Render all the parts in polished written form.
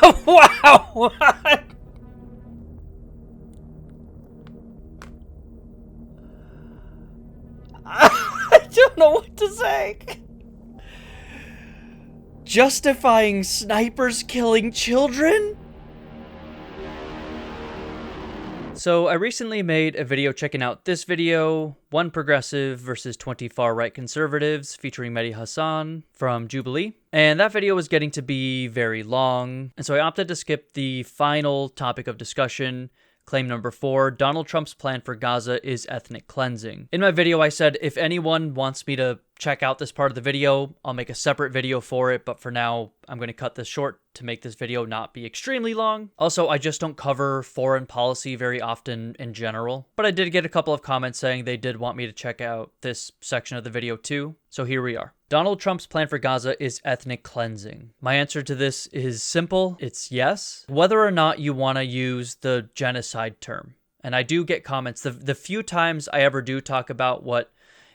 Wow! What? I don't know what to say. Justifying snipers killing children? So I recently made a video checking out this video, 1 progressive versus 20 far-right conservatives, featuring Mehdi Hassan from Jubilee. And that video was getting to be very long, and so I opted to skip the final topic of discussion. Claim number 4, Donald Trump's plan for Gaza is ethnic cleansing. In my video, I said if anyone wants me to check out this part of the video, I'll make a separate video for it, but for now, I'm going to cut this short to make this video not be extremely long. Also, I just don't cover foreign policy very often in general, but I did get a couple of comments saying they did want me to check out this section of the video too, so here we are. Donald Trump's plan for Gaza is ethnic cleansing. My answer to this is simple. It's yes. Whether or not you want to use the genocide term. And I do get comments. The few times I ever do talk about what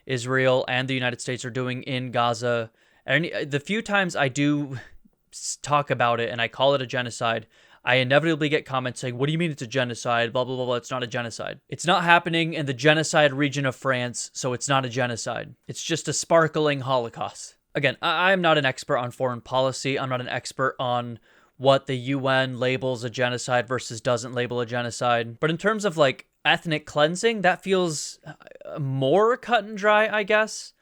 Israel and the United States are doing in Gaza, and the few times I do talk about it and I call it a genocide, I inevitably get comments saying, what do you mean it's a genocide? Blah, blah, blah, blah. It's not a genocide. It's not happening in the genocide region of France, so it's not a genocide. It's just a sparkling Holocaust. Again, I'm not an expert on foreign policy. I'm not an expert on what the UN labels a genocide versus doesn't label a genocide. But in terms of like ethnic cleansing, that feels more cut and dry, I guess.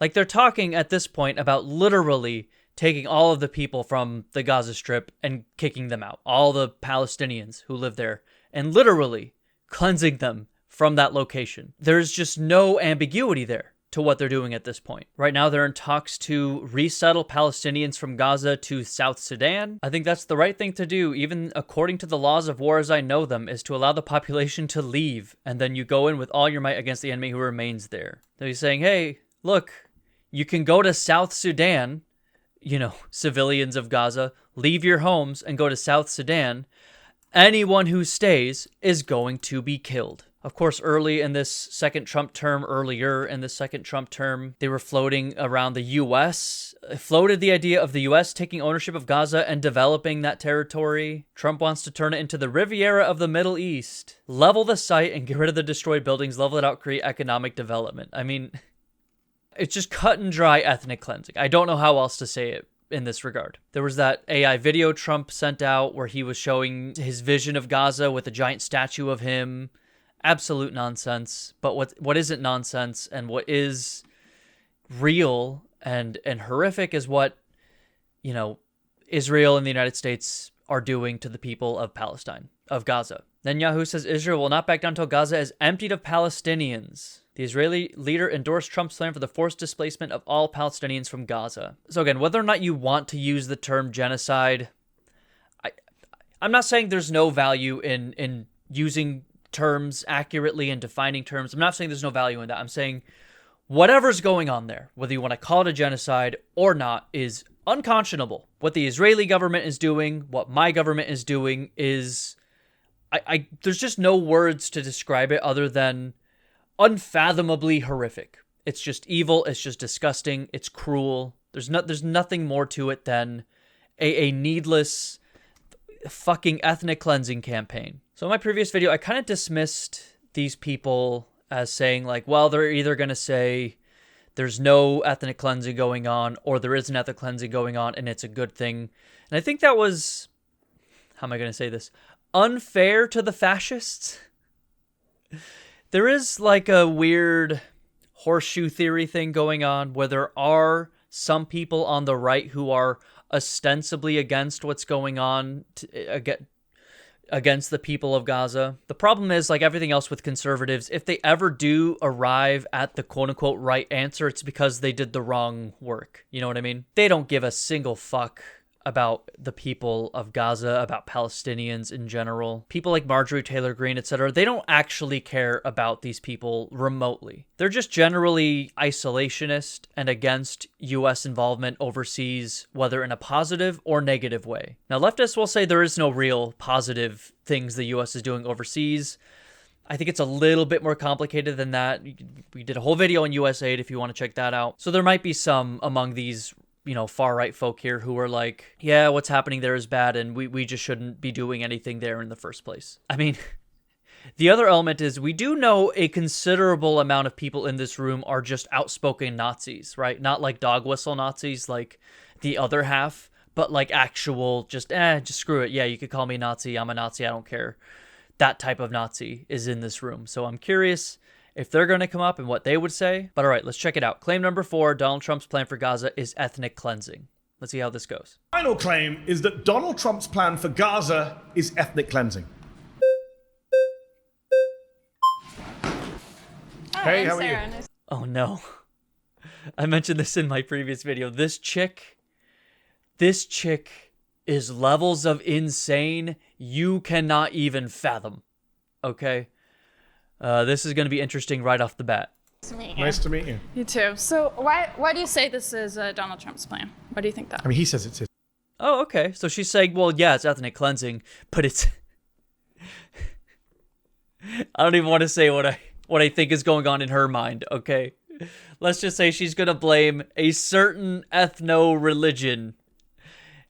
Like they're talking at this point about literally taking all of the people from the Gaza Strip and kicking them out. All the Palestinians who live there. And literally cleansing them from that location. There's just no ambiguity there to what they're doing at this point. Right now, they're in talks to resettle Palestinians from Gaza to South Sudan. I think that's the right thing to do, even according to the laws of war as I know them, is to allow the population to leave. And then you go in with all your might against the enemy who remains there. They're saying, hey, look, you can go to South Sudan, you know, civilians of Gaza, leave your homes and go to South Sudan. Anyone who stays is going to be killed. Of course, earlier in this second Trump term, they were floating around the U.S., floated the idea of the U.S. taking ownership of Gaza and developing that territory. Trump wants to turn it into the Riviera of the Middle East. Level the site and get rid of the destroyed buildings, level it out, create economic development. I mean, it's just cut and dry ethnic cleansing. I don't know how else to say it in this regard. There was that AI video Trump sent out where he was showing his vision of Gaza with a giant statue of him. Absolute nonsense. But what isn't nonsense and what is real and horrific is what, you know, Israel and the United States are doing to the people of Palestine, of Gaza. Netanyahu says Israel will not back down until Gaza is emptied of Palestinians. The Israeli leader endorsed Trump's plan for the forced displacement of all Palestinians from Gaza. So again, whether or not you want to use the term genocide, I'm not saying there's no value in using terms accurately and defining terms. I'm not saying there's no value in that. I'm saying whatever's going on there, whether you want to call it a genocide or not, is unconscionable. What the Israeli government is doing, what my government is doing is... there's just no words to describe it other than unfathomably horrific. It's just evil. It's just disgusting. It's cruel. There's nothing more to it than a needless fucking ethnic cleansing campaign. So in my previous video, I kind of dismissed these people as saying like, well, they're either going to say there's no ethnic cleansing going on or there is an ethnic cleansing going on and it's a good thing. And I think that was, how am I going to say this? Unfair to the fascists. There is like a weird horseshoe theory thing going on where there are some people on the right who are ostensibly against what's going on against the people of Gaza. The problem is, like everything else with conservatives, if they ever do arrive at the quote-unquote right answer, it's because they did the wrong work. You know what I mean? They don't give a single fuck about the people of Gaza, about Palestinians in general. People like Marjorie Taylor Greene, etc., they don't actually care about these people remotely. They're just generally isolationist and against U.S. involvement overseas, whether in a positive or negative way. Now, leftists will say there is no real positive things the U.S. is doing overseas. I think it's a little bit more complicated than that. We did a whole video on USAID if you want to check that out. So there might be some among these far-right folk here who are like, yeah, what's happening there is bad, and we just shouldn't be doing anything there in the first place. I mean, the other element is we do know a considerable amount of people in this room are just outspoken Nazis, right? Not like dog whistle Nazis like the other half, but like actual just screw it. Yeah, you could call me Nazi. I'm a Nazi. I don't care. That type of Nazi is in this room. So I'm curious if they're going to come up and what they would say. But all right, let's check it out. Claim number 4, Donald Trump's plan for Gaza is ethnic cleansing. Let's see how this goes. Final claim is that Donald Trump's plan for Gaza is ethnic cleansing. Hey, how are you? Oh no. I mentioned this in my previous video. This chick is levels of insane you cannot even fathom. Okay? This is going to be interesting right off the bat. Nice to meet you. You too. So why do you say this is Donald Trump's plan? Why do you think that? I mean, he says it's his. Oh, okay. So she's saying, well, yeah, it's ethnic cleansing, but it's... I don't even want to say what I think is going on in her mind, okay? Let's just say she's going to blame a certain ethno-religion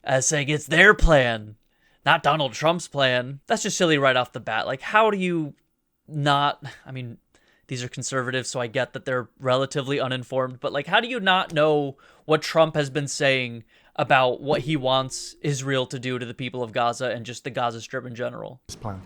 as saying it's their plan, not Donald Trump's plan. That's just silly right off the bat. Like, how do you not... I mean, these are conservatives, so I get that they're relatively uninformed, but, like, how do you not know what Trump has been saying about what he wants Israel to do to the people of Gaza and just the Gaza Strip in general? His plan.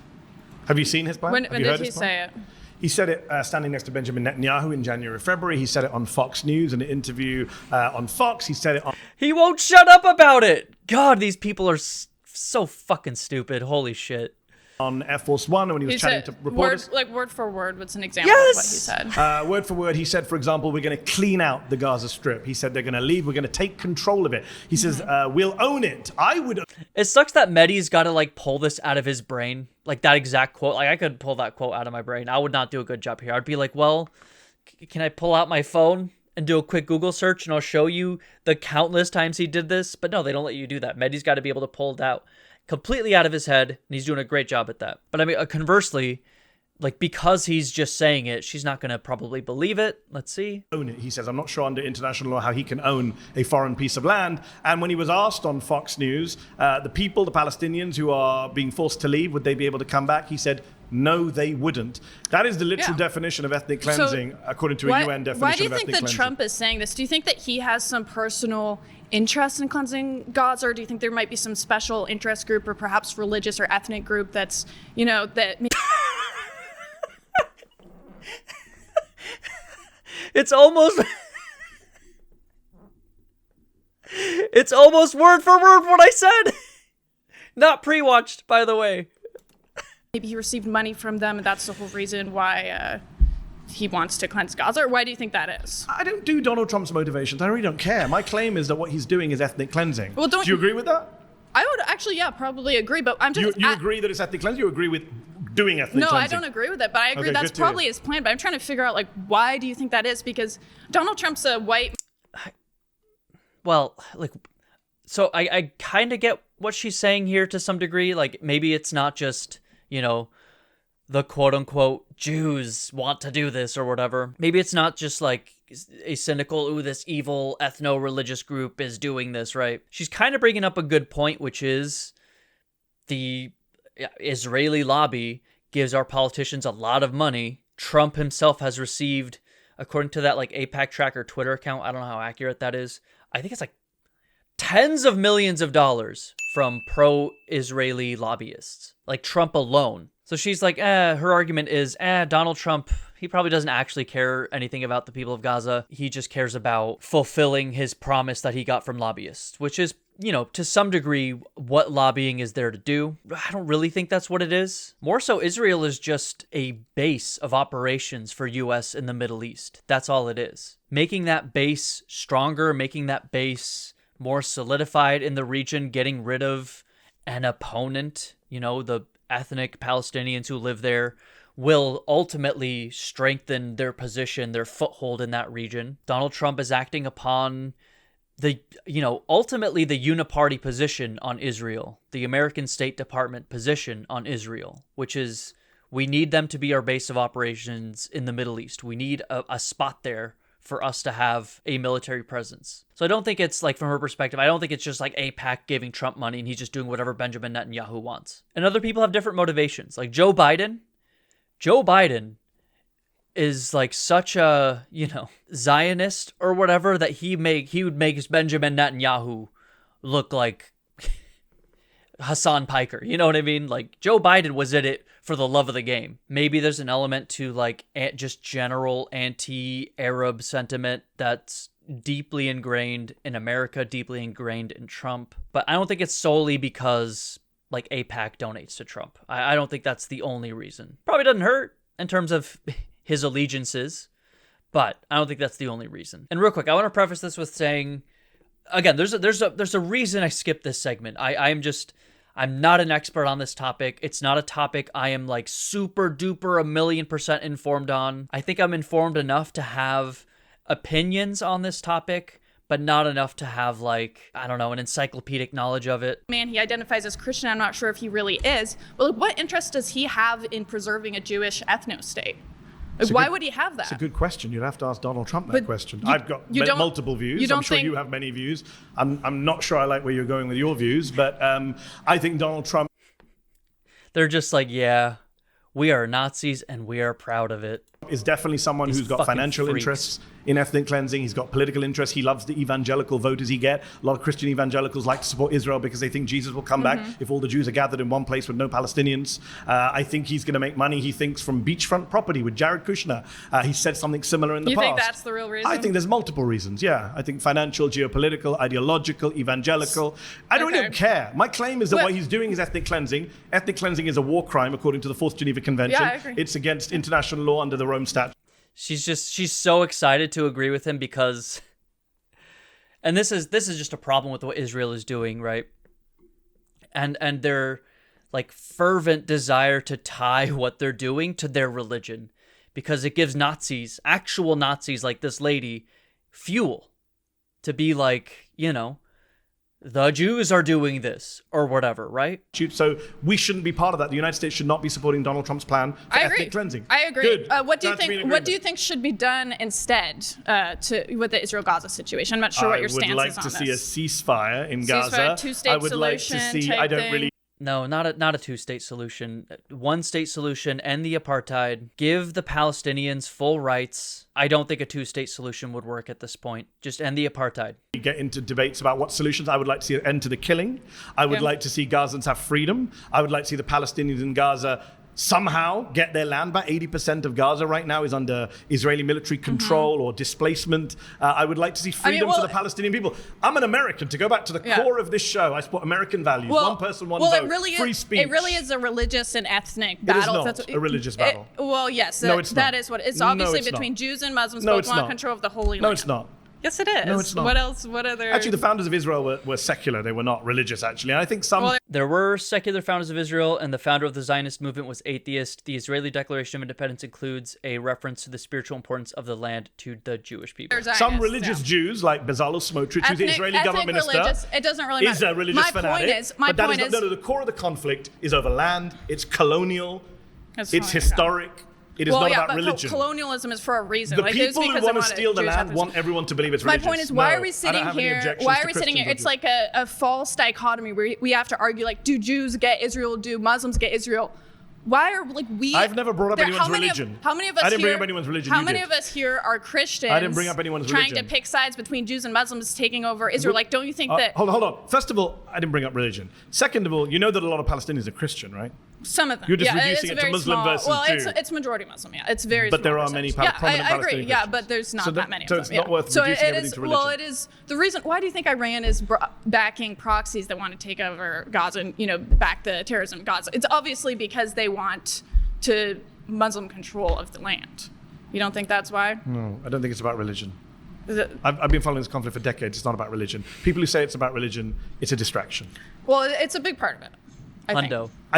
Have you seen his plan? When Have you did heard he his plan? say it? He said it standing next to Benjamin Netanyahu in January, February. He said it on Fox News in an interview on Fox. He said it on... He won't shut up about it! God, these people are so fucking stupid. Holy shit. On Air Force One when he was chatting to reporters. Word for word, what's an example of what he said? Word for word, he said, for example, we're going to clean out the Gaza Strip. He said they're going to leave. We're going to take control of it. He says, we'll own it. I would... It sucks that Mehdi's got to, like, pull this out of his brain. Like, that exact quote. Like, I could pull that quote out of my brain. I would not do a good job here. I'd be like, well, can I pull out my phone and do a quick Google search and I'll show you the countless times he did this? But no, they don't let you do that. Mehdi's got to be able to pull it out completely out of his head, and he's doing a great job at that. But I mean, conversely, like, because he's just saying it, she's not going to probably believe it. Let's see. Own it. He says, I'm not sure under international law how he can own a foreign piece of land. And when he was asked on Fox News, the people, the Palestinians who are being forced to leave, would they be able to come back? He said, no, they wouldn't. That is the literal definition of ethnic cleansing, according to a UN definition of ethnic cleansing. Why do you think that Trump is saying this? Do you think that he has some personal interest in cleansing Gaza, or do you think there might be some special interest group or perhaps religious or ethnic group that's, that... It's almost... It's almost word for word what I said! Not pre-watched, by the way. Maybe he received money from them, and that's the whole reason why he wants to cleanse Gaza, or why do you think that is? I don't do Donald Trump's motivations. I really don't care. My claim is that what he's doing is ethnic cleansing. Well, do you agree with that? I would actually, probably agree, but I'm just... You agree that it's ethnic cleansing? You agree with doing ethnic cleansing? No, I don't agree with it, but I agree that's probably his plan. But I'm trying to figure out, like, why do you think that is? Because Donald Trump's a white... Well, like... So I kind of get what she's saying here to some degree. Like, maybe it's not just... the quote-unquote Jews want to do this or whatever. Maybe it's not just like a cynical, ooh, this evil ethno-religious group is doing this, right? She's kind of bringing up a good point, which is the Israeli lobby gives our politicians a lot of money. Trump himself has received, according to that like AIPAC Tracker Twitter account, I don't know how accurate that is, I think it's like tens of millions of dollars from pro-Israeli lobbyists, like Trump alone. So she's like, her argument is, Donald Trump, he probably doesn't actually care anything about the people of Gaza. He just cares about fulfilling his promise that he got from lobbyists, which is, to some degree, what lobbying is there to do. I don't really think that's what it is. More so, Israel is just a base of operations for U.S. in the Middle East. That's all it is. Making that base stronger, making that base more solidified in the region, getting rid of an opponent, the ethnic Palestinians who live there, will ultimately strengthen their position, their foothold in that region. Donald Trump is acting upon the, ultimately the uniparty position on Israel, the American State Department position on Israel, which is we need them to be our base of operations in the Middle East. We need a spot there for us to have a military presence. So I don't think it's like, from her perspective, I don't think it's just like AIPAC giving Trump money and he's just doing whatever Benjamin Netanyahu wants. And other people have different motivations. Like Joe Biden is like such a, Zionist or whatever that he would make Benjamin Netanyahu look like Hassan Piker. You know what I mean? Like Joe Biden was in it for the love of the game. Maybe there's an element to like just general anti-Arab sentiment that's deeply ingrained in America, deeply ingrained in Trump. But I don't think it's solely because like AIPAC donates to Trump. I don't think that's the only reason. Probably doesn't hurt in terms of his allegiances, but I don't think that's the only reason. And real quick, I want to preface this with saying, again, there's a reason I skipped this segment. I'm not an expert on this topic. It's not a topic I am like super duper 1,000,000% informed on. I think I'm informed enough to have opinions on this topic, but not enough to have like, I don't know, an encyclopedic knowledge of it. Man, he identifies as Christian. I'm not sure if he really is. Well, what interest does he have in preserving a Jewish ethno-state? Why would he have that? It's a good question. You'd have to ask Donald Trump that question. I've got multiple views. I'm sure you have many views. I'm not sure I like where you're going with your views, but I think Donald Trump... They're just like, yeah, we are Nazis and we are proud of it. Is definitely someone who's got financial interests in ethnic cleansing. He's got political interests. He loves the evangelical voters he get. A lot of Christian evangelicals like to support Israel because they think Jesus will come back if all the Jews are gathered in one place with no Palestinians. I think he's going to make money, he thinks, from beachfront property with Jared Kushner. He said something similar in the past. You think that's the real reason? I think there's multiple reasons, yeah. I think financial, geopolitical, ideological, evangelical. I don't even care. My claim is that what he's doing is ethnic cleansing. Ethnic cleansing is a war crime according to the Fourth Geneva Convention. Yeah, I agree. It's against international law under the Rome Statute. She's so excited to agree with him because, and this is just a problem with what Israel is doing, right? And their like fervent desire to tie what they're doing to their religion, because it gives Nazis, actual Nazis like this lady, fuel to be like, the Jews are doing this or whatever, right? So we shouldn't be part of that. The United States should not be supporting Donald Trump's plan for ethnic cleansing. I agree. Good. What do you think? What do you think should be done instead with the Israel-Gaza situation? I'm not sure what your stance is on this. I would like to see a ceasefire in Gaza. Two-state solution. I don't really. No, not a two-state solution. One-state solution, end the apartheid, give the Palestinians full rights. I don't think a two-state solution would work at this point. Just end the apartheid. Get into debates about what solutions. I would like to see an end to the killing. I would like to see Gazans have freedom. I would like to see the Palestinians in Gaza somehow get their land back. 80% of Gaza right now is under Israeli military control or displacement. I would like to see freedom for the Palestinian people. I'm an American. To go back to the core of this show, I support American values. One person, one vote. Free speech. It really is a religious and ethnic battle. It is not a religious battle. Well, yes. No, it's not. That is what it's obviously between Jews and Muslims. Both want control of the Holy Land. No, it's not. Yes, it is. No, it's not. What else? What other? Actually, the founders of Israel were secular. They were not religious, actually. And I think there were secular founders of Israel, and the founder of the Zionist movement was atheist. The Israeli Declaration of Independence includes a reference to the spiritual importance of the land to the Jewish people. Some religious Jews, like Bezalel Smotrich, who's the Israeli government minister, it doesn't really matter. Is a religious fanatic. My point is, the core of the conflict is over land. It's colonial. It's historic. It is not about religion. Colonialism is for a reason. The people who want to steal the land want everyone to believe it's religious. My point is, why are we sitting here? It's like a false dichotomy where we have to argue, like, do Jews get Israel? Do Muslims get Israel? Why are we? I've never brought up anyone's religion. How many of us? I didn't bring up anyone's religion. How many of us here are Christians? I didn't bring up anyone's religion. Trying to pick sides between Jews and Muslims taking over Israel. Like, don't you think that? Hold on. First of all, I didn't bring up religion. Second of all, you know that a lot of Palestinians are Christian, right? Some of them. You're just reducing it to Muslim versus Jew. It's majority Muslim. Yeah, it's very. But there are many prominent Palestinians. I agree. Yeah, but there's not that many. So it's not worth reducing everything to religion. Well, it is the reason. Why do you think Iran is backing proxies that want to take over Gaza and back the terrorism in Gaza? It's obviously because they want to Muslim control of the land. You don't think that's why? No, I don't think it's about religion. I've been following this conflict for decades. It's not about religion. People who say it's about religion, it's a distraction. Well, it's a big part of it. I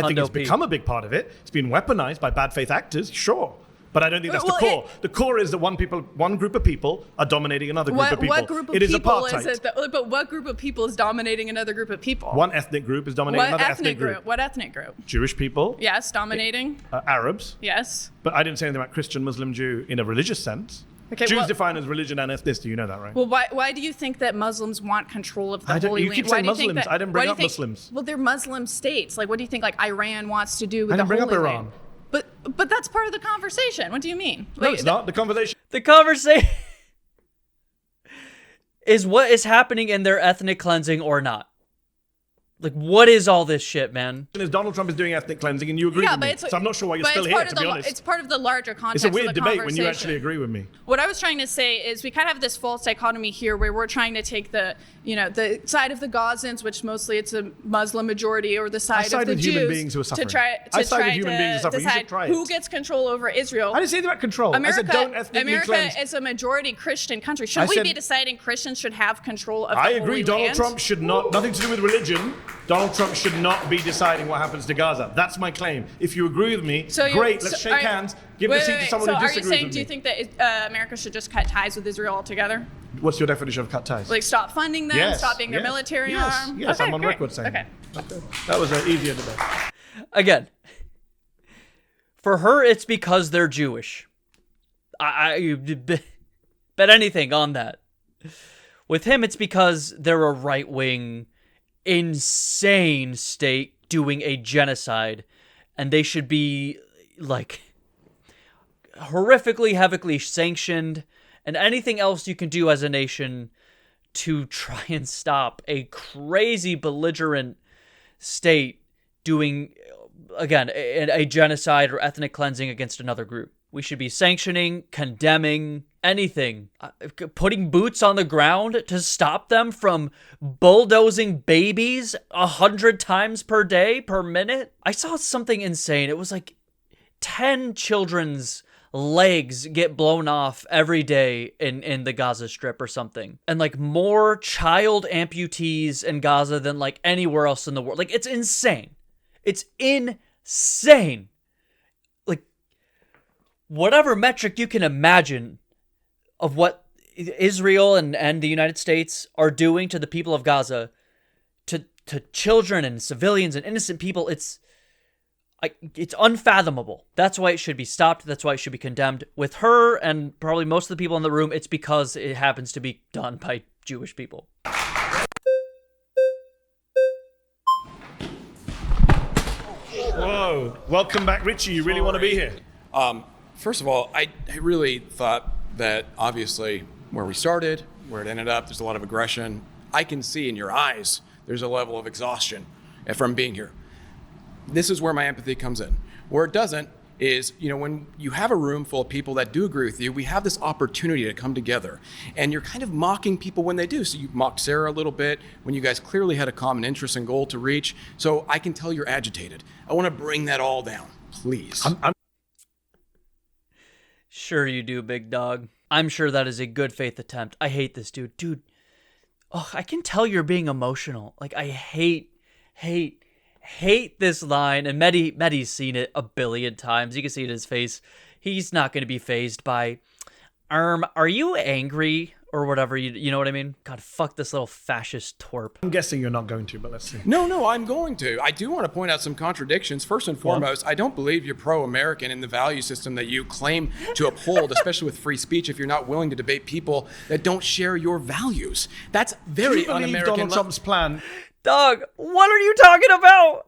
think it's become a big part of it. It's been weaponized by bad faith actors, sure. But I don't think that's the core. The core is that one group of people are dominating another group of people. What group of it is people apartheid. is it? But what group of people is dominating another group of people? One ethnic group is dominating another ethnic group. What ethnic group? Jewish people. Yes, dominating. Arabs. Yes. But I didn't say anything about Christian, Muslim, Jew in a religious sense. Okay, Jews well- define as religion and ethnicity. You know that, right? Well, why do you think that Muslims want control of the Holy you Land? keep Why saying do you think Muslims. that- I didn't why bring do you up think- Muslims. Well, they're Muslim states. Like, what do you think like Iran wants to do with I the didn't bring Holy up Land? Iran. But that's part of the conversation. What do you mean? No, it's not. The conversation The conversation is what is happening in their ethnic cleansing or not. Like, what is all this shit, man? is Donald Trump is doing ethnic cleansing, and you agree with me. So I'm not sure why you're still here, to be honest. It's part of the larger context It's a weird of the debate when you conversation. actually agree with me. What I was trying to say is we kind of have this false dichotomy here where we're trying to take the side of the Gazans, which mostly it's a Muslim majority, or the side of side the with Jews human beings who are suffering. to try I side with to human beings who are suffering. You should decide try it. who gets control over Israel. I didn't say about control. I said don't ethnically America cleanse. is a majority Christian country. Shouldn't we said- be deciding Christians should have control of the I Holy agree. Land? Donald Trump should not, nothing to do with religion. Donald Trump should not be deciding what happens to Gaza. That's my claim. If you agree with me, great. Let's shake hands. Give the seat to someone who disagrees So are you saying, with do me. you think that America should just cut ties with Israel altogether? What's your definition of cut ties? Like stop funding them, Yes, stop being their yes, military yes, arm? Yes, Okay, I'm on great. record saying Okay. that. That was an easier debate. Again, for her, it's because they're Jewish. I bet anything on that. With him, it's because they're a right-wing, insane state doing a genocide, and they should be, like, horrifically, heavily sanctioned, and anything else you can do as a nation to try and stop a crazy, belligerent state doing, again, a genocide or ethnic cleansing against another group. We should be sanctioning, condemning, anything. Putting boots on the ground to stop them from bulldozing babies 100 times per day, per minute. I saw something insane. It was like 10 children's legs get blown off every day in the Gaza Strip or something. And like more child amputees in Gaza than like anywhere else in the world. Like, it's insane. It's insane. Like, whatever metric you can imagine of what Israel and the United States are doing to the people of Gaza, to children and civilians and innocent people, it's unfathomable. That's why it should be stopped. That's why it should be condemned. With her and probably most of the people in the room, it's because it happens to be done by Jewish people. Whoa. Welcome back, Richie. You really want to be here? First of all, I really thought that obviously where we started, where it ended up, there's a lot of aggression. I can see in your eyes there's a level of exhaustion from being here. This is where my empathy comes in. Where it doesn't is, when you have a room full of people that do agree with you, we have this opportunity to come together. And you're kind of mocking people when they do. So you mocked Sarah a little bit when you guys clearly had a common interest and goal to reach. So I can tell you're agitated. I want to bring that all down, please. Sure you do, big dog. I'm sure that is a good faith attempt. I hate this dude. Dude, I can tell you're being emotional. Like, I hate this line. And Mehdi's seen it a billion times. You can see it in his face. He's not going to be fazed by, are you angry? Or whatever, you know what I mean? God, fuck this little fascist twerp. I'm guessing you're not going to, but let's see. No, I'm going to. I do want to point out some contradictions. First and foremost, I don't believe you're pro-American in the value system that you claim to uphold, especially with free speech, if you're not willing to debate people that don't share your values. That's very Do you believe un-American. Donald Trump's plan? Dog, what are you talking about?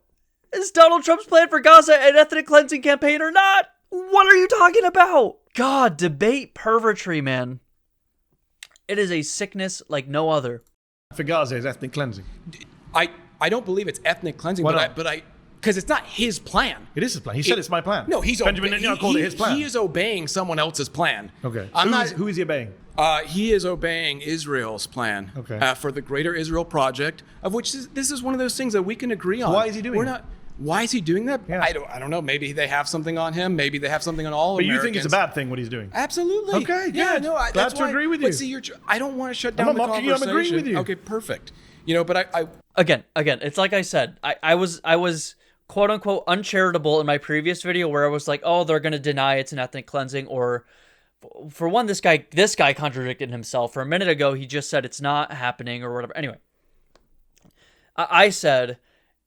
Is Donald Trump's plan for Gaza an ethnic cleansing campaign or not? What are you talking about? God, debate pervertry, man. It is a sickness like no other. For Gaza is ethnic cleansing. I don't believe it's ethnic cleansing, Why but not? because it's not his plan. It is his plan. He said it's my plan. No, he's Benjamin Netanyahu called it his plan. He is obeying someone else's plan. Okay. Who is he obeying? He is obeying Israel's plan. Okay. For the Greater Israel Project, of which this is one of those things that we can agree on. Why is he doing that? Why is he doing that? Yeah. I don't know. Maybe they have something on him. Maybe they have something on all But Americans. you think it's a bad thing what he's doing? Absolutely. Okay, Yeah, good. no, Glad that's to why, agree with you. But see, I don't want to shut down not the mocking you, I'm conversation. agreeing with you. Okay, perfect. But I Again, it's like I said, I was quote unquote uncharitable in my previous video where I was like, oh, they're going to deny it's an ethnic cleansing, or for one, this guy contradicted himself. For a minute ago, he just said it's not happening or whatever. Anyway, I said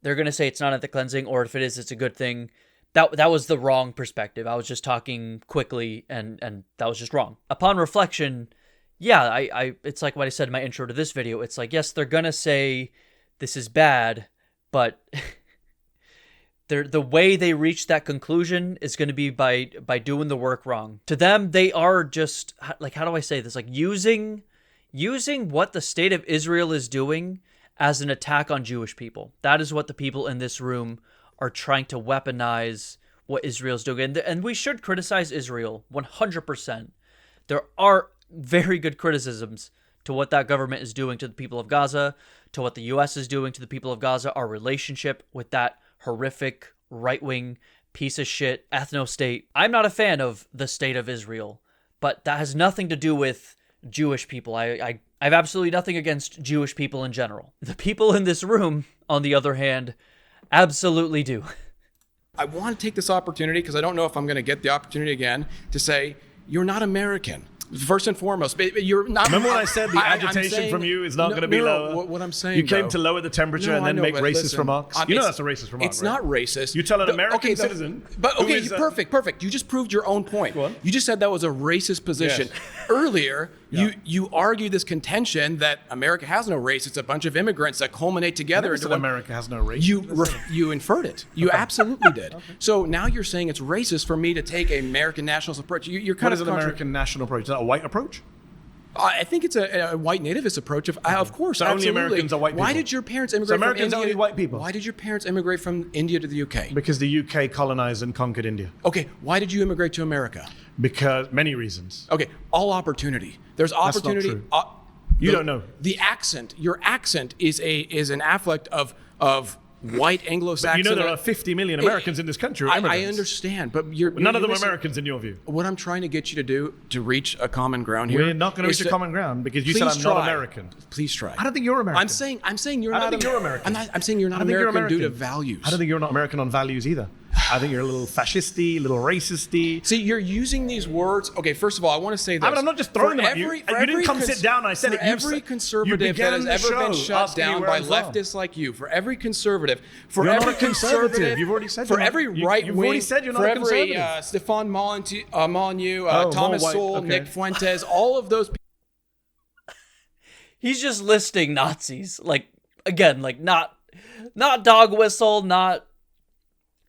they're going to say it's not ethnic cleansing, or if it is, it's a good thing, That was the wrong perspective. I was just talking quickly, and that was just wrong. Upon reflection, yeah, I it's like what I said in my intro to this video. It's like, yes, they're gonna say this is bad, but the way they reach that conclusion is going to be by doing the work wrong. To them, they are just, like, how do I say this? Like, using what the state of Israel is doing as an attack on Jewish people. That is what the people in this room are trying to weaponize what Israel's doing. And we should criticize Israel 100%. There are very good criticisms to what that government is doing to the people of Gaza, to what the U.S. is doing to the people of Gaza, our relationship with that horrific right-wing piece of shit ethno-state. I'm not a fan of the state of Israel, but that has nothing to do with Jewish people. I have absolutely nothing against Jewish people in general. The people in this room, on the other hand, absolutely do. I want to take this opportunity, because I don't know if I'm going to get the opportunity again, to say, you're not American. First and foremost, but you're not. Remember when I said the agitation from you is not going to be lower? What I'm saying, you came to lower the temperature and then make racist remarks. You know that's a racist remark. It's not racist. You tell an American citizen. But okay, perfect. You just proved your own point. You just said that was a racist position. Yes. Earlier, you argued this contention that America has no race. It's a bunch of immigrants that culminate together into America has no race. You inferred it. You absolutely did. Okay. So now you're saying it's racist for me to take an American nationalist approach. You're kind of an American national approach? Is that a white approach? I think it's a white nativist approach. Of course, so absolutely. Only Americans are white people. Why did your parents immigrate so Americans from India? Only white people. Why did your parents immigrate from India to the UK? Because the UK colonized and conquered India. Okay, why did you immigrate to America? Because many reasons. Okay, all opportunity. There's opportunity. That's not true. You don't know. The accent. Your accent is an afflict of white Anglo-Saxon. But you know there are 50 million Americans in this country. I understand, but none of them are Americans in your view. What I'm trying to get you to do to reach a common ground here. We're not going to reach a common ground because you said I'm not American. Please try. I don't think you're American. I'm saying you're not. I don't think you're American. I'm saying you're not American due to values. I don't think you're not American on values either. I think you're a little fascisty, a little racisty. See, you're using these words. Okay, first of all, I want to say this. I'm not just throwing them at you. You didn't come sit down. I said it. Every conservative that has ever been shut down by leftists like you, for every conservative, for every conservative, you've already said for every right you've wing, already said you're not for a conservative. every Stefan Molyneux, Thomas Sowell, Nick Fuentes, all of those. He's just listing Nazis, like again, like not dog whistle, not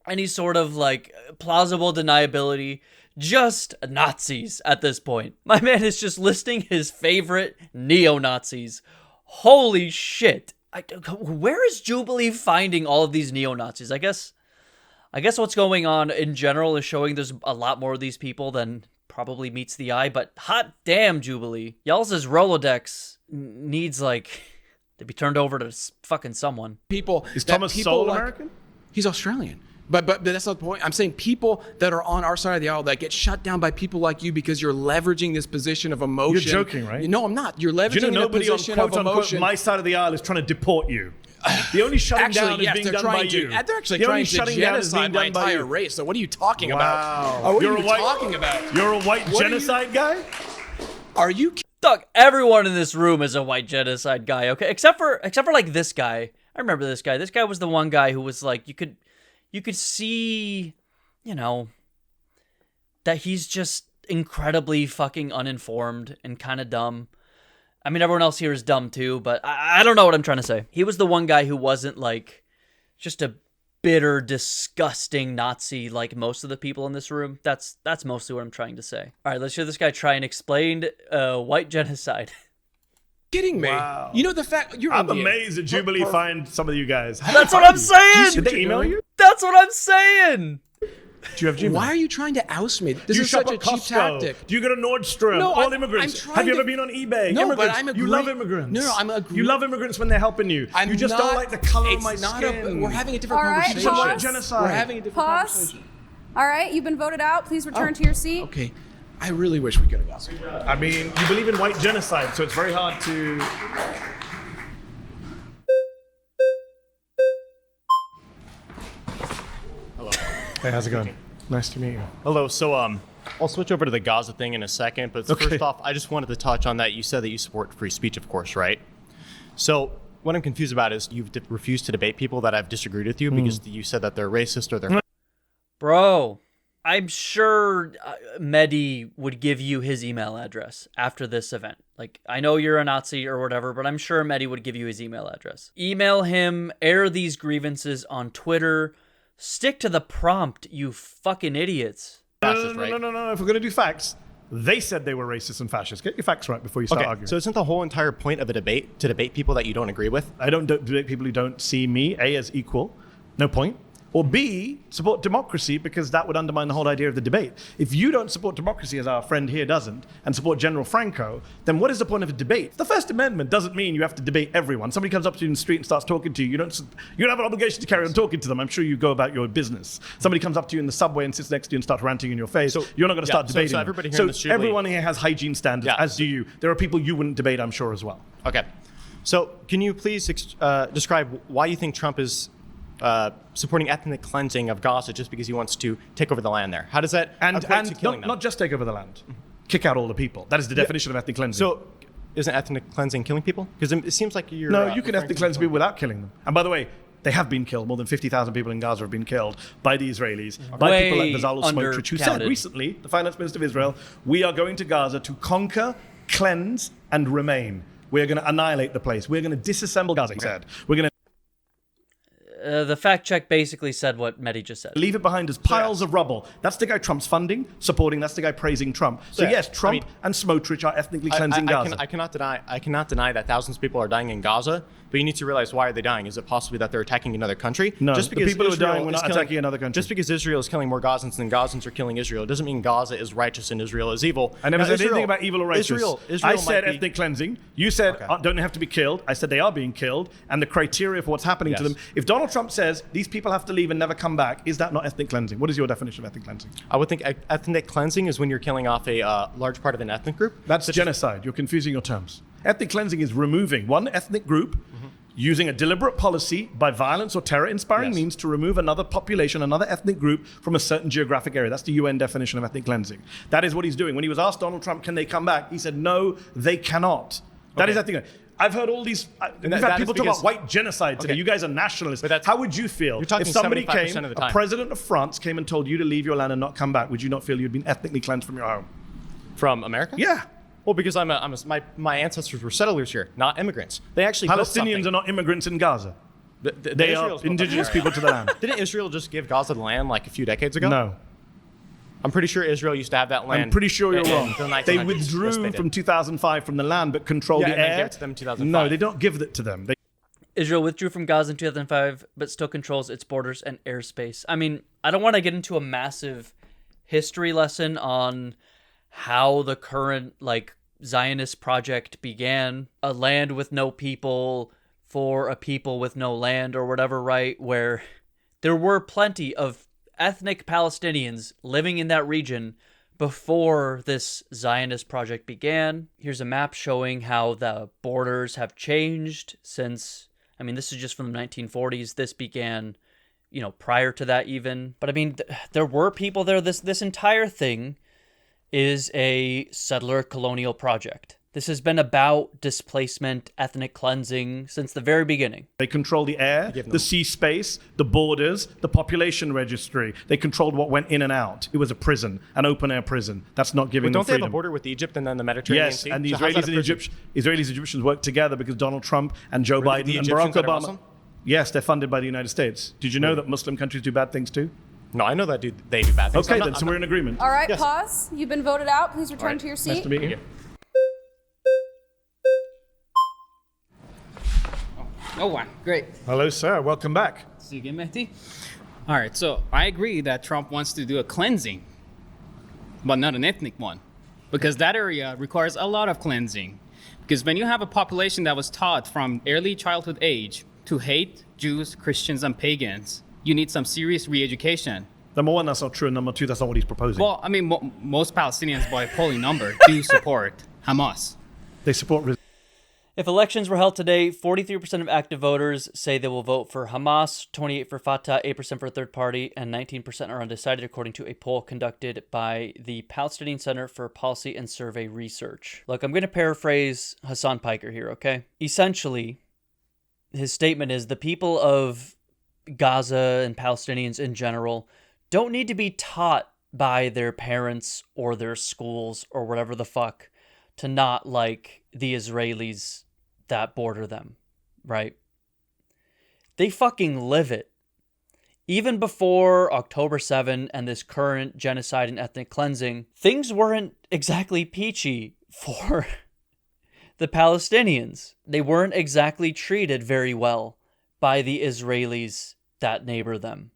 any sort of like plausible deniability, just Nazis at this point. My man is just listing his favorite neo-Nazis. Holy shit. Where is Jubilee finding all of these neo-Nazis? I guess what's going on in general is showing there's a lot more of these people than probably meets the eye, but hot damn, Jubilee. Y'all's Rolodex needs like to be turned over to fucking someone. Is Thomas Sowell American? He's Australian. But that's not the point. I'm saying people that are on our side of the aisle that get shut down by people like you because you're leveraging this position of emotion. You're joking, right? No, I'm not. You're leveraging the position of emotion. My side of the aisle is trying to deport you. The only shutting down is being done by you. They're actually trying to genocide my entire race. So what are you talking about? What are you talking about? You're a white genocide guy? Are you? Doug, everyone in this room is a white genocide guy, okay? Except for like this guy. I remember this guy. This guy was the one guy who was like, you could see, that he's just incredibly fucking uninformed and kind of dumb. I mean, everyone else here is dumb too, but I don't know what I'm trying to say. He was the one guy who wasn't like just a bitter, disgusting Nazi like most of the people in this room. That's mostly what I'm trying to say. All right, let's hear this guy try and explain white genocide. Kidding me? Wow. You know the fact you're. I'm amazed that Jubilee find some of you guys. That's what I'm saying. Did they email you? That's what I'm saying. Do you have Gmail? Why are you trying to oust me? This is such a cheap tactic. Do you go to Nordstrom? No, all immigrants. Have you ever been on eBay? No, immigrants. but I'm a You love immigrants. No, I'm a. You love immigrants when they're helping you. You just don't like the color of my skin. We're having a different conversation. It's a white genocide. We're having a different conversation. All right, you've been voted out. Please return to your seat. Okay. I really wish we could have got. I mean, you believe in white genocide, so it's very hard to. Hello. Hey, how's it going? Nice to meet you. Hello. So, I'll switch over to the Gaza thing in a second, but first off, I just wanted to touch on that. You said that you support free speech, of course, right? So, what I'm confused about is you've refused to debate people that I've disagreed with you because you said that they're racist or they're. Bro, I'm sure Mehdi would give you his email address after this event. Like, I know you're a Nazi or whatever, but I'm sure Mehdi would give you his email address. Email him, air these grievances on Twitter. Stick to the prompt, you fucking idiots. No. If we're going to do facts, they said they were racist and fascist. Get your facts right before you start arguing. So isn't the whole entire point of a debate to debate people that you don't agree with? I don't debate people who don't see me, A, as equal. No point. Or B, support democracy, because that would undermine the whole idea of the debate. If you don't support democracy, as our friend here doesn't, and support General Franco, then what is the point of a debate? The First Amendment doesn't mean you have to debate everyone. Somebody comes up to you in the street and starts talking to you. You don't have an obligation to carry on talking to them. I'm sure you go about your business. Somebody comes up to you in the subway and sits next to you and starts ranting in your face. So you're not going to start debating. So everybody here in this everyone here has hygiene standards, as do you. There are people you wouldn't debate, I'm sure, as well. Okay. So can you please describe why you think Trump is supporting ethnic cleansing of Gaza just because he wants to take over the land there? How does that equate to killing them? Not just take over the land. Kick out all the people. That is the definition of ethnic cleansing. So isn't ethnic cleansing killing people? Because it seems like you're... No, you can ethnic cleanse people without killing them. And by the way, they have been killed. More than 50,000 people in Gaza have been killed by the Israelis, by people like Bezalel Smotrich, who said recently, the finance minister of Israel, we are going to Gaza to conquer, cleanse, and remain. We're going to annihilate the place. We're going to disassemble Gaza, he said. We're going to the fact check basically said what Mehdi just said. leave it behind as piles of rubble. That's the guy Trump's funding, supporting. That's the guy praising Trump. So yes, Trump and Smotrich are ethnically cleansing Gaza. I cannot deny that thousands of people are dying in Gaza, but you need to realize, why are they dying? Is it possibly that they're attacking another country? No, just because the people who are Israel dying, we're not attacking another country. Just because Israel is killing more Gazans than Gazans are killing Israel doesn't mean Gaza is righteous and Israel is evil. I never said anything about evil or righteous. Israel I said ethnic cleansing. You said don't they have to be killed? I said they are being killed, and the criteria for what's happening to them. If Donald Trump says these people have to leave and never come back, is that not ethnic cleansing? What is your definition of ethnic cleansing? I would think ethnic cleansing is when you're killing off a large part of an ethnic group. That's genocide. You're confusing your terms. Ethnic cleansing is removing one ethnic group using a deliberate policy by violence or terror-inspiring means to remove another population, another ethnic group from a certain geographic area. That's the UN definition of ethnic cleansing. That is what he's doing. When he was asked Donald Trump, can they come back? He said, no, they cannot. That is ethnic. I've heard all these. We've had people talk about white genocide today. You guys are nationalists. How would you feel if somebody came, a president of France came and told you to leave your land and not come back? Would you not feel you'd been ethnically cleansed from your home? From America? Yeah. Well, because my ancestors were settlers here, not immigrants. They actually Palestinians are not immigrants in Gaza. They are indigenous people to the land. Didn't Israel just give Gaza the land like a few decades ago? No. I'm pretty sure Israel used to have that land. I'm pretty sure you're wrong. They 1900s. withdrew from 2005 from the land, but controlled the and air. then gave it to them in 2005. No, they don't give it to them. Israel withdrew from Gaza in 2005, but still controls its borders and airspace. I mean, I don't want to get into a massive history lesson on how the current, Zionist project began. A land with no people for a people with no land or whatever, right? Where there were plenty of ethnic Palestinians living in that region before this Zionist project began. Here's a map showing how the borders have changed since, this is just from the 1940s. This began, prior to that even. But there were people there. This entire thing is a settler colonial project. This has been about displacement, ethnic cleansing since the very beginning. They control the air, the sea space, the borders, the population registry. They controlled what went in and out. It was a prison, an open-air prison. That's not giving them freedom. Don't they have a border with Egypt and then the Mediterranean Sea? Yes, and the Israelis and Egyptians work together because Donald Trump and Joe Biden and Barack Obama. Yes, they're funded by the United States. Did you know that Muslim countries do bad things too? No, I know that they do bad things. Okay, so we're in agreement. All right, pause. You've been voted out. Please return to your seat. Nice to meet you. Oh, wow. Great. Hello, sir. Welcome back. See you again, Mehdi. All right, so I agree that Trump wants to do a cleansing, but not an ethnic one, because that area requires a lot of cleansing. Because when you have a population that was taught from early childhood age to hate Jews, Christians, and pagans, you need some serious re-education. Number one, that's not true. And number two, that's not what he's proposing. Well, most Palestinians, by a polling number, do support Hamas. They support... If elections were held today, 43% of active voters say they will vote for Hamas, 28% for Fatah, 8% for a third party, and 19% are undecided, according to a poll conducted by the Palestinian Center for Policy and Survey Research. Look, I'm going to paraphrase Hassan Piker here, okay? Essentially, his statement is the people of Gaza and Palestinians in general don't need to be taught by their parents or their schools or whatever the fuck to not like the Israelis that border them, right? They fucking live it. Even before October 7 and this current genocide and ethnic cleansing, things weren't exactly peachy for the Palestinians. They weren't exactly treated very well by the Israelis that neighbor them,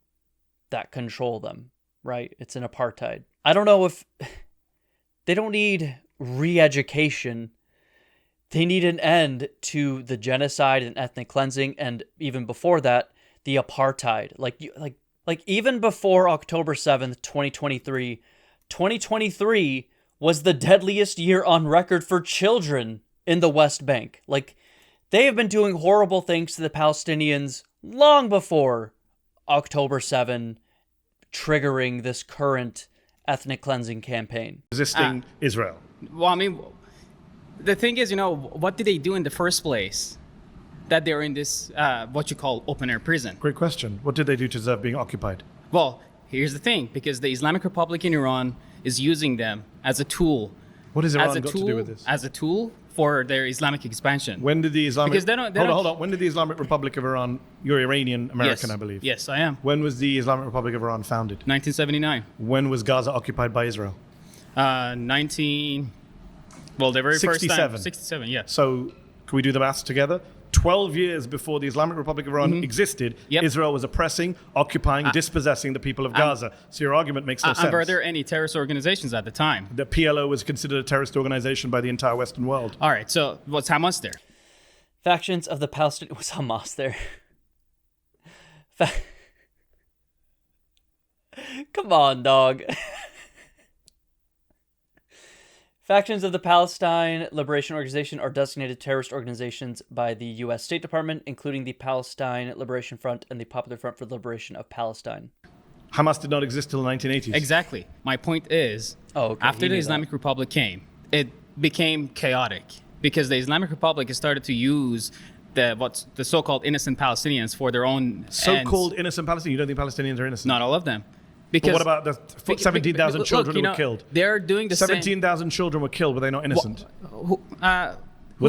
that control them, right? It's an apartheid. I don't know if they don't need re-education. They need an end to the genocide and ethnic cleansing, and even before that, the apartheid. Like even before October 7th, 2023, 2023 was the deadliest year on record for children in the West Bank. Like, they have been doing horrible things to the Palestinians long before October 7, triggering this current ethnic cleansing campaign. Resisting Israel. Well, I mean, the thing is, what did they do in the first place that they're in this, what you call open-air prison? Great question. What did they do to deserve being occupied? Well, here's the thing, because the Islamic Republic in Iran is using them as a tool. What has Iran got to do with this? As a tool for their Islamic expansion. When did the Islamic... Because they don't... Hold on. When did the Islamic Republic of Iran... You're Iranian American, Yes. I believe. Yes, I am. When was the Islamic Republic of Iran founded? 1979. When was Gaza occupied by Israel? 19... Well, the very first 67. time... 67, yeah. So, can we do the maths together? 12 years before the Islamic Republic of Iran existed, Yep. Israel was oppressing, occupying, dispossessing the people of Gaza. So your argument makes no sense. Were there any terrorist organizations at the time? The PLO was considered a terrorist organization by the entire Western world. All right, so what's Hamas there? Factions of the Palestinians... Was Hamas there? Come on, dog. Factions of the Palestine Liberation Organization are designated terrorist organizations by the U.S. State Department, including the Palestine Liberation Front and the Popular Front for the Liberation of Palestine. Hamas did not exist till the 1980s. Exactly. My point is, after the Islamic Republic came, it became chaotic because the Islamic Republic started to use the so-called innocent Palestinians for their own So-called ends. innocent Palestinians? You don't think Palestinians are innocent? Not all of them. But Because what about the 17,000 children who were killed? They're doing the same. 17,000 children were killed. Were they not innocent? Were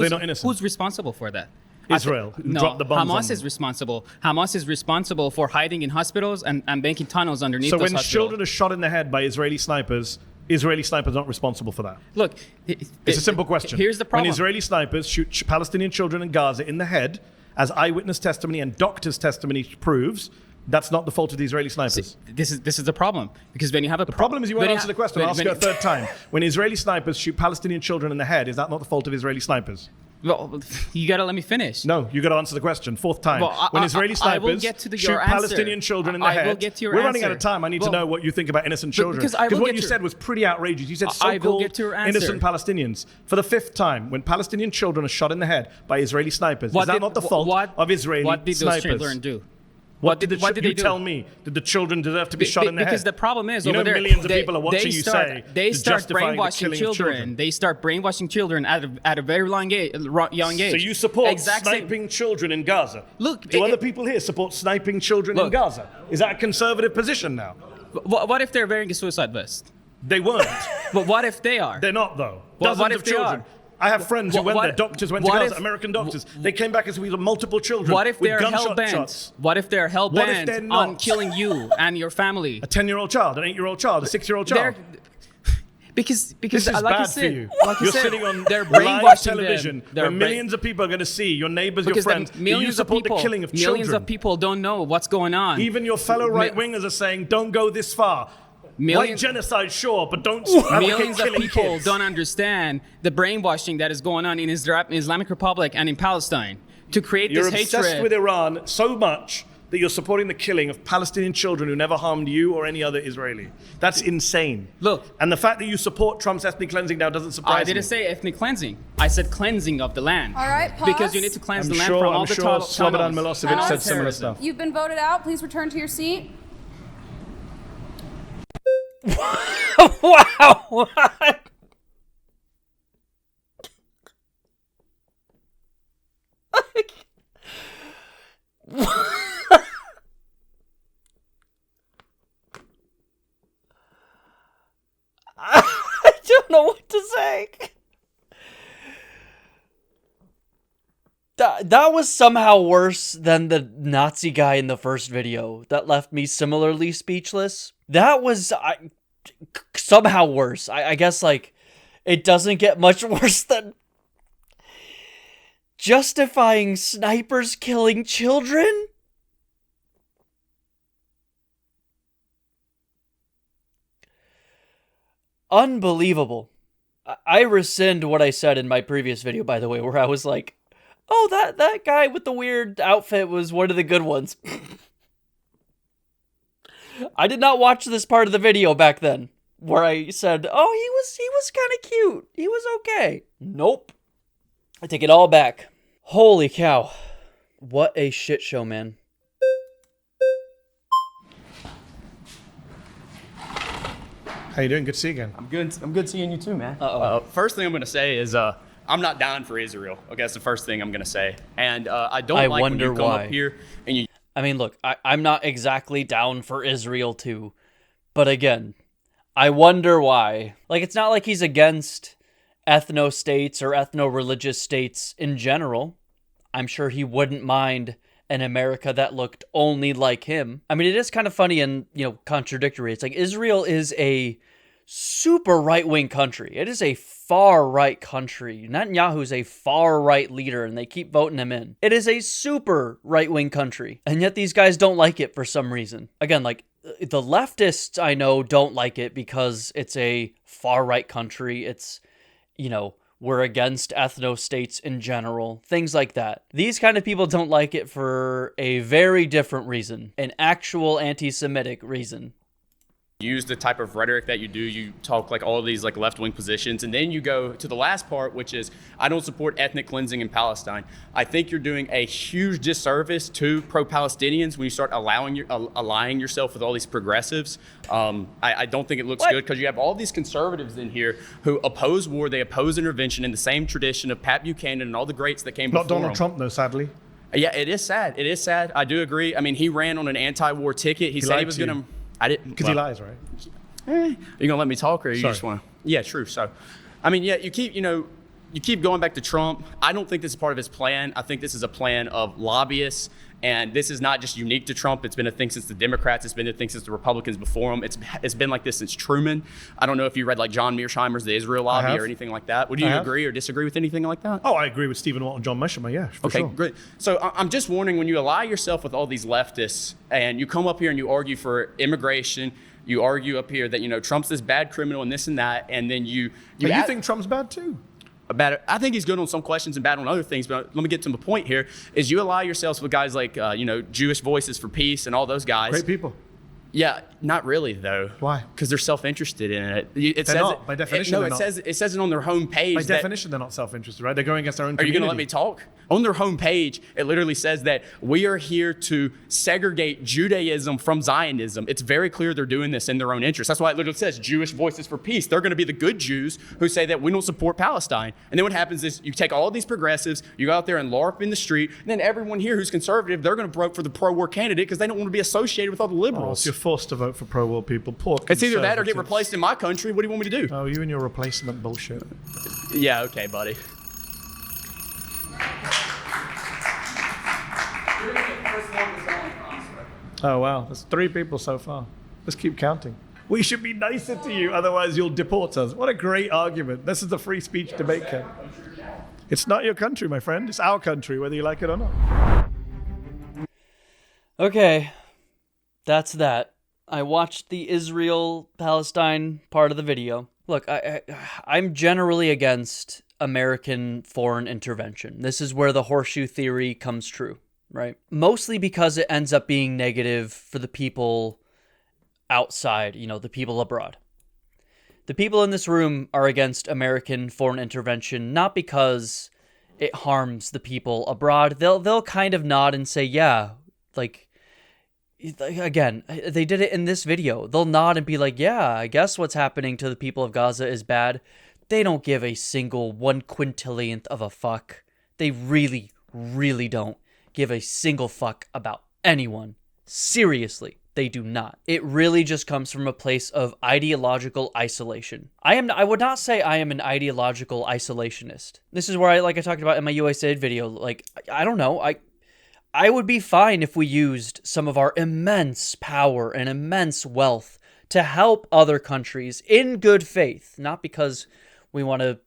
they not innocent? Who's responsible for that? Israel, who dropped the bombs on Hamas them. is responsible. Hamas is responsible for hiding in hospitals and making tunnels underneath So those when hospitals. children are shot in the head by Israeli snipers not responsible for that? Look, It's a simple question. Here's the problem. When Israeli snipers shoot Palestinian children in Gaza in the head, as eyewitness testimony and doctors' testimony proves, that's not the fault of the Israeli snipers. This is the problem, because when you have a The problem is you won't answer the question. I'll ask you a third time. When Israeli snipers shoot Palestinian children in the head, is that not the fault of Israeli snipers? Well, you gotta let me finish. No, you got to answer the question. Fourth time. Well, when Israeli I will snipers get to shoot your answer. Palestinian children in the I head, will get to your we're running out answer. of time. I need to know what you think about innocent children. because I will what get you to- said was pretty outrageous. You said I will so-called get to your answer. innocent Palestinians. For the fifth time, when Palestinian children are shot in the head by Israeli snipers, is that not the fault of Israeli What did snipers? those children do? What did they you do? tell me? Did the children deserve to be shot in the head? Because the problem is, you know, over there, millions of people are watching you say they to start justify the brainwashing killing of children. They start brainwashing children at a very young age. So you support Exact same- sniping children in Gaza? Look, do other people here support sniping children in Look. Gaza? Is that a conservative position now? What if they're wearing a suicide vest? They weren't. But what if they are? They're not, though. Well, Dozens what if of they children. are? I have friends who What- went there. what- Doctors went to what Gaza. if- American doctors. They came back as we had multiple children. What if with they're gunshot hell bent? shots. What if they're hell What if bent they're on not? killing you and your family? A 10-year-old child, an 8-year-old child, a 6-year-old child. Because This is like bad I said, for you. like you You're said, sitting on they're live brainwashing television them. where millions of people are going to see your neighbors, your because friends. millions you of support people, the killing of millions children. of people don't know what's going on. Even your fellow right-wingers are saying, don't go this far. White Millions- genocide, sure, but don't advocate Millions of killing people kids. don't understand the brainwashing that is going on in Islamic Republic and in Palestine to create You're this obsessed hatred. with Iran so much that you're supporting the killing of Palestinian children who never harmed you or any other Israeli. That's insane. Look. And the fact that you support Trump's ethnic cleansing now doesn't surprise me. I didn't say ethnic cleansing. I said cleansing of the land. All right, pause. Because you need to cleanse I'm the land sure, from all I'm the sure tunnels. Slobodan Milosevic Pause. said similar stuff. You've been voted out. Please return to your seat. Wow! What? to say. That was somehow worse than the Nazi guy in the first video that left me similarly speechless. That was somehow worse. I guess, like, it doesn't get much worse than justifying snipers killing children? Unbelievable. I rescind what I said in my previous video, by the way, where I was like, oh, that guy with the weird outfit was one of the good ones. I did not watch this part of the video back then, where I said, oh, he was kind of cute. He was okay. Nope. I take it all back. Holy cow. What a shit show, man. How you doing? Good to see you again. I'm good seeing you too, man. Uh-oh. First thing I'm going to say is I'm not down for Israel. Okay, that's the first thing I'm going to say. And I don't like when you come up here and you... I mean, look, I'm not exactly down for Israel too. But again, I wonder why. Like, it's not like he's against ethno-states or ethno-religious states in general. I'm sure he wouldn't mind an America that looked only like him. I mean, it is kind of funny and, contradictory. It's like Israel is a super right-wing country. It is a far-right country. Netanyahu's a far-right leader, and they keep voting him in. It is a super right-wing country, and yet these guys don't like it for some reason. Again, like, the leftists I know don't like it because it's a far-right country. It's, we're against ethno-states in general, things like that. These kind of people don't like it for a very different reason, an actual anti-Semitic reason. use the type of rhetoric that you do. You talk like all of these like left-wing positions, and then you go to the last part, which is I don't support ethnic cleansing in Palestine. I think you're doing a huge disservice to pro-Palestinians when you start aligning yourself with all these progressives. I don't think it looks good because you have all these conservatives in here who oppose war. They oppose intervention in the same tradition of Pat Buchanan and all the greats that came before Not Donald him. Trump, though, sadly. Yeah, it is sad. It is sad. I do agree. I mean, he ran on an anti-war ticket. He said he was going to... I didn't... Because he lies, right? Are you going to let me talk, or you just want to... Yeah, true. So, I mean, yeah, you keep going back to Trump. I don't think this is part of his plan. I think this is a plan of lobbyists, and this is not just unique to Trump. It's been a thing since the Democrats. It's been a thing since the Republicans before him. It's been like this since Truman. I don't know if you read like John Mearsheimer's The Israel Lobby or anything like that. Would you agree or disagree with anything like that? Oh, I agree with Stephen Watt and John Mearsheimer, yeah, for sure. Okay, great. So I'm just wondering, when you ally yourself with all these leftists and you come up here and you argue for immigration, you argue up here that, Trump's this bad criminal and this and that, and then you think Trump's bad too? I think he's good on some questions and bad on other things, but let me get to the point here, is you ally yourselves with guys like, Jewish Voices for Peace and all those guys. Great people. Yeah, not really though. Why? Because they're self-interested in it. They're not. By definition, it says it on their homepage. By definition, they're not self-interested, right? They're going against their own community. Are you going to let me talk? On their homepage, it literally says that we are here to segregate Judaism from Zionism. It's very clear they're doing this in their own interest. That's why it literally says Jewish Voices for Peace. They're going to be the good Jews who say that we don't support Palestine. And then what happens is you take all these progressives, you go out there and LARP in the street, and then everyone here who's conservative, they're going to vote for the pro-war candidate because they don't want to be associated with all the liberals. So you're forced to vote for pro-war people. Poor It's either that or get replaced in my country. What do you want me to do? Oh, you and your replacement bullshit. Yeah, okay, buddy. Oh, wow. There's 3 people so far. Let's keep counting. We should be nicer to you, otherwise you'll deport us. What a great argument. This is the free speech debate camp. It's not your country, my friend. It's our country, whether you like it or not. Okay, that's that. I watched the Israel-Palestine part of the video. Look, I'm generally against American foreign intervention. This is where the horseshoe theory comes true, right? Mostly because it ends up being negative for the people outside, the people abroad. The people in this room are against American foreign intervention, not because it harms the people abroad. They'll kind of nod and say, yeah, like, again, they did it in this video. They'll nod and be like, yeah, I guess what's happening to the people of Gaza is bad. They don't give a single 1/quintillionth of a fuck. They really, really don't give a single fuck about anyone. Seriously. They do not. It really just comes from a place of ideological isolation. I would not say I am an ideological isolationist. This is where I talked about in my USAID video, like, I don't know, I would be fine if we used some of our immense power and immense wealth to help other countries in good faith, not because we want to,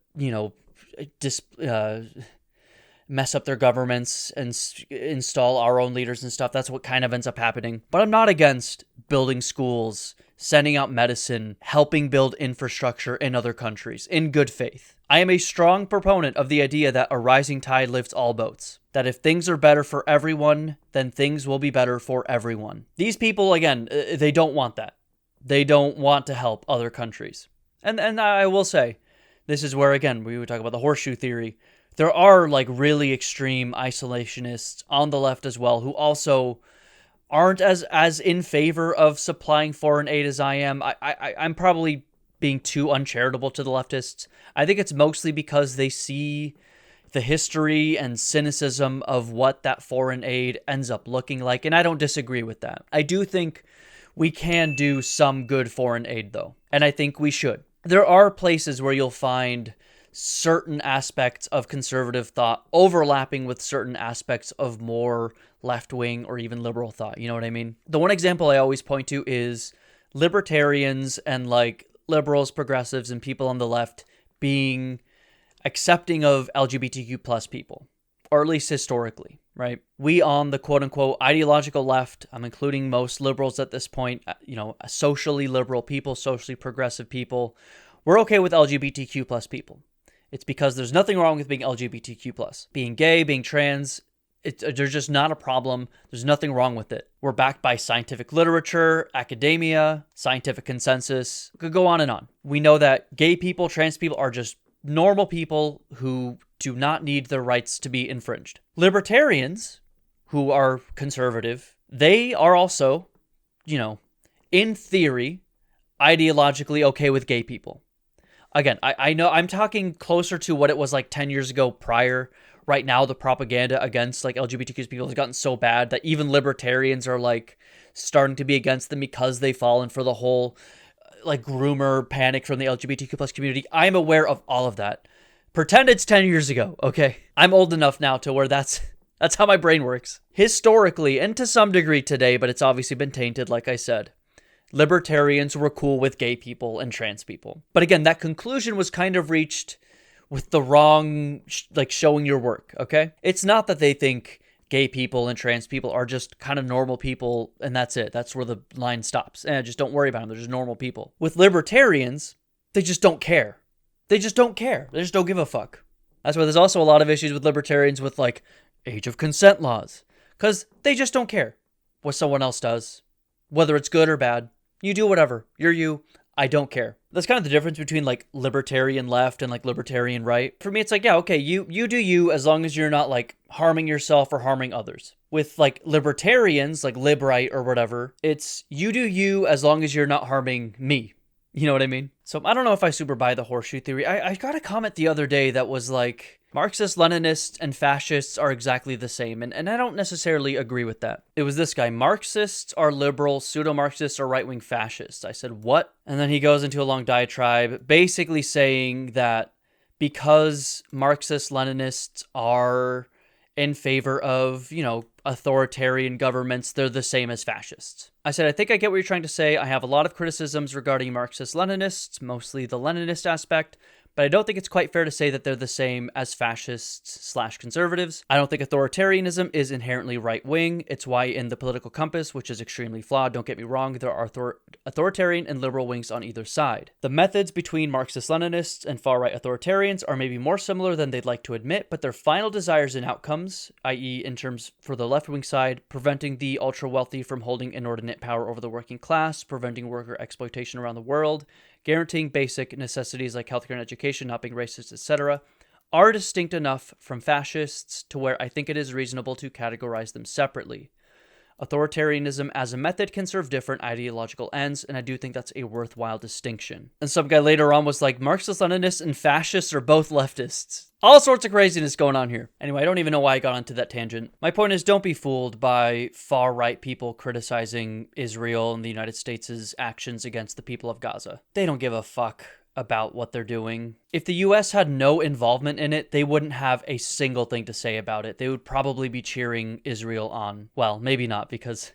mess up their governments and install our own leaders and stuff. That's what kind of ends up happening. But I'm not against building schools, sending out medicine, helping build infrastructure in other countries in good faith. I am a strong proponent of the idea that a rising tide lifts all boats. That if things are better for everyone, then things will be better for everyone. These people, again, they don't want that. They don't want to help other countries. And I will say, this is where, again, we would talk about the horseshoe theory. There are really extreme isolationists on the left as well who also aren't as in favor of supplying foreign aid as I am. I'm probably being too uncharitable to the leftists. I think it's mostly because they see the history and cynicism of what that foreign aid ends up looking like, and I don't disagree with that. I do think we can do some good foreign aid, though, and I think we should. There are places where you'll find certain aspects of conservative thought overlapping with certain aspects of more left-wing or even liberal thought. You know what I mean? The one example I always point to is libertarians and liberals, progressives, and people on the left being accepting of LGBTQ plus people, or at least historically, right? We on the quote-unquote ideological left, I'm including most liberals at this point, socially liberal people, socially progressive people, we're okay with LGBTQ plus people. It's because there's nothing wrong with being LGBTQ plus. Being gay, being trans, there's just not a problem. There's nothing wrong with it. We're backed by scientific literature, academia, scientific consensus. We could go on and on. We know that gay people, trans people are just normal people who do not need their rights to be infringed. Libertarians, who are conservative, they are also, in theory, ideologically okay with gay people. Again, I know I'm talking closer to what it was 10 years ago prior. Right now, the propaganda against LGBTQ people has gotten so bad that even libertarians are starting to be against them because they've fallen for the whole groomer panic from the LGBTQ plus community. I'm aware of all of that. Pretend it's 10 years ago, okay? I'm old enough now to where that's how my brain works. Historically, and to some degree today, but it's obviously been tainted, like I said, libertarians were cool with gay people and trans people. But again, that conclusion was kind of reached with the wrong, showing your work, okay? It's not that they think gay people and trans people are just kind of normal people and that's it. That's where the line stops. Just don't worry about them. They're just normal people. With libertarians, they just don't care. They just don't care. They just don't give a fuck. That's why there's also a lot of issues with libertarians with age of consent laws. Because they just don't care what someone else does. Whether it's good or bad. You do whatever. You're you. I don't care. That's kind of the difference between libertarian left and libertarian right. For me, it's yeah, okay, you do you as long as you're not harming yourself or harming others. With libertarians, lib-right or whatever, it's you do you as long as you're not harming me. You know what I mean? So I don't know if I super buy the horseshoe theory. I got a comment the other day that was Marxists, Leninists, and fascists are exactly the same, and I don't necessarily agree with that. It was this guy, Marxists are liberal, pseudo-Marxists are right-wing fascists. I said, what? And then he goes into a long diatribe, basically saying that because Marxists, Leninists are in favor of, authoritarian governments, they're the same as fascists. I said, I think I get what you're trying to say. I have a lot of criticisms regarding Marxist, Leninists, mostly the Leninist aspect, but I don't think it's quite fair to say that they're the same as fascists/conservatives. I don't think authoritarianism is inherently right-wing. It's why in the political compass, which is extremely flawed, don't get me wrong, there are authoritarian and liberal wings on either side. The methods between Marxist-Leninists and far-right authoritarians are maybe more similar than they'd like to admit, but their final desires and outcomes, i.e. in terms for the left-wing side, preventing the ultra-wealthy from holding inordinate power over the working class, preventing worker exploitation around the world, guaranteeing basic necessities like healthcare and education, not being racist, etc., are distinct enough from fascists to where I think it is reasonable to categorize them separately. Authoritarianism as a method can serve different ideological ends, and I do think that's a worthwhile distinction. And some guy later on was like, Marxist-Leninists and fascists are both leftists. All sorts of craziness going on here. Anyway, I don't even know why I got onto that tangent. My point is, don't be fooled by far-right people criticizing Israel and the United States' actions against the people of Gaza. They don't give a fuck about what they're doing. If the US had no involvement in it, they wouldn't have a single thing to say about it. They would probably be cheering Israel on. Well, maybe not, because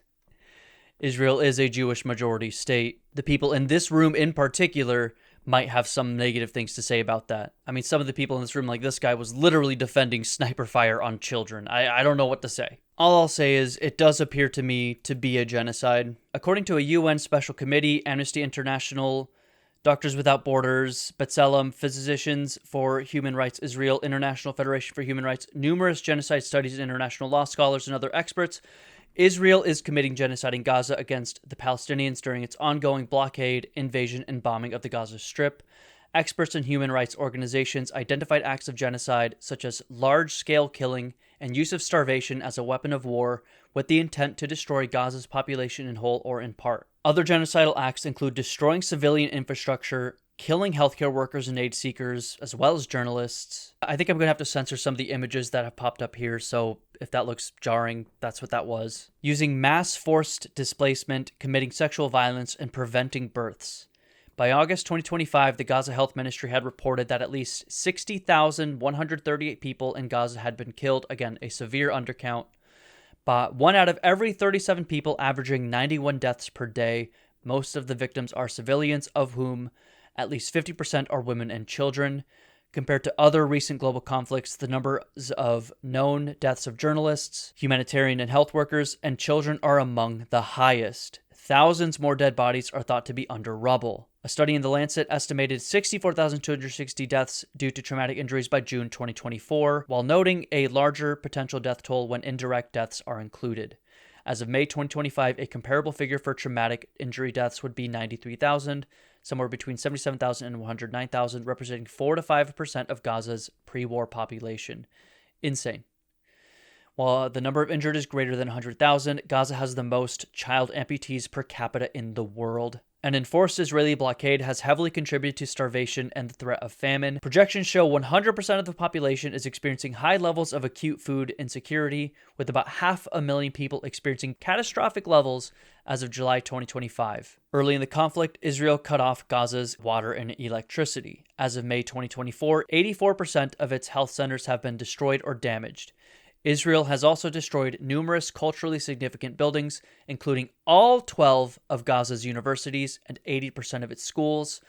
Israel is a Jewish majority state. The people in this room in particular might have some negative things to say about that. I mean, some of the people in this room, like this guy, was literally defending sniper fire on children. I don't know what to say. All I'll say is it does appear to me to be a genocide. According to a UN Special Committee, Amnesty International, Doctors Without Borders, B'Tselem, Physicians for Human Rights Israel, International Federation for Human Rights, numerous genocide studies and international law scholars and other experts, Israel is committing genocide in Gaza against the Palestinians during its ongoing blockade, invasion, and bombing of the Gaza Strip. Experts and human rights organizations identified acts of genocide such as large-scale killing and use of starvation as a weapon of war with the intent to destroy Gaza's population in whole or in part. Other genocidal acts include destroying civilian infrastructure, killing healthcare workers and aid seekers, as well as journalists. I think I'm going to have to censor some of the images that have popped up here, so if that looks jarring, that's what that was. Using mass forced displacement, committing sexual violence, and preventing births. By August 2025, the Gaza Health Ministry had reported that at least 60,138 people in Gaza had been killed, again, a severe undercount. But 1 out of every 37 people, averaging 91 deaths per day. Most of the victims are civilians, of whom at least 50% are women and children. Compared to other recent global conflicts, the numbers of known deaths of journalists, humanitarian and health workers, and children are among the highest. Thousands more dead bodies are thought to be under rubble. A study in The Lancet estimated 64,260 deaths due to traumatic injuries by June 2024, while noting a larger potential death toll when indirect deaths are included. As of May 2025, a comparable figure for traumatic injury deaths would be 93,000, somewhere between 77,000 and 109,000, representing 4 to 5% of Gaza's pre-war population. Insane. While the number of injured is greater than 100,000, Gaza has the most child amputees per capita in the world. An enforced Israeli blockade has heavily contributed to starvation and the threat of famine. Projections show 100% of the population is experiencing high levels of acute food insecurity, with about 500,000 people experiencing catastrophic levels as of July 2025. Early in the conflict, Israel cut off Gaza's water and electricity. As of May 2024, 84% of its health centers have been destroyed or damaged. Israel has also destroyed numerous culturally significant buildings, including all 12 of Gaza's universities and 80% of its schools.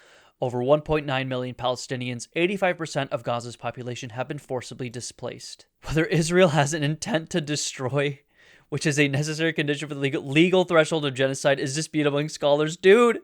Over 1.9 million Palestinians, 85% of Gaza's population, have been forcibly displaced. Whether Israel has an intent to destroy, which is a necessary condition for the legal threshold of genocide, is disputed among scholars. Dude,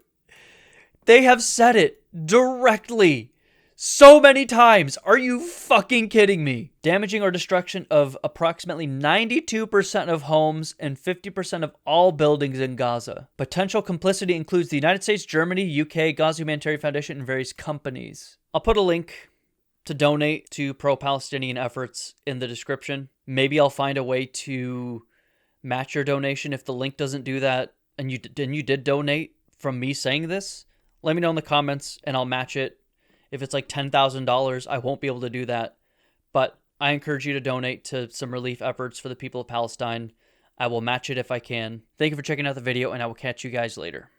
they have said it directly. So many times. Are you fucking kidding me? Damaging or destruction of approximately 92% of homes and 50% of all buildings in Gaza. Potential complicity includes the United States, Germany, UK, Gaza Humanitarian Foundation, and various companies. I'll put a link to donate to pro-Palestinian efforts in the description. Maybe I'll find a way to match your donation if the link doesn't do that and you did donate from me saying this. Let me know in the comments and I'll match it. If it's like $10,000, I won't be able to do that. But I encourage you to donate to some relief efforts for the people of Palestine. I will match it if I can. Thank you for checking out the video, and I will catch you guys later.